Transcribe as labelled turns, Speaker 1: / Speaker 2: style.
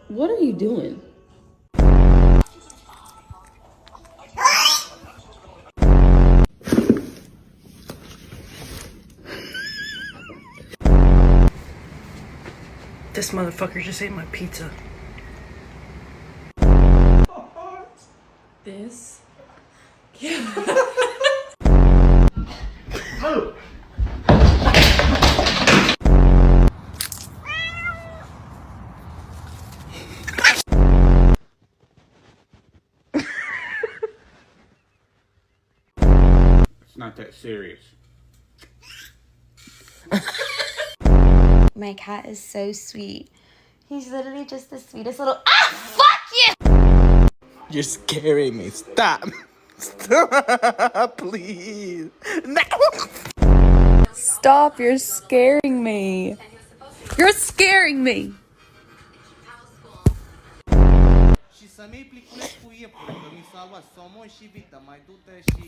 Speaker 1: What are you doing?
Speaker 2: This motherfucker just ate my pizza.
Speaker 1: This.
Speaker 3: It's not that serious.
Speaker 4: My cat is so sweet. He's literally just the sweetest little. Ah, fuck you!
Speaker 5: You're scaring me. Stop. Stop, please. No.
Speaker 1: Stop, you're scaring me. You're scaring me.
Speaker 5: Și să nu-i pliculesc cu iepure, că mi s-a luat somon și vită, mai du-te și...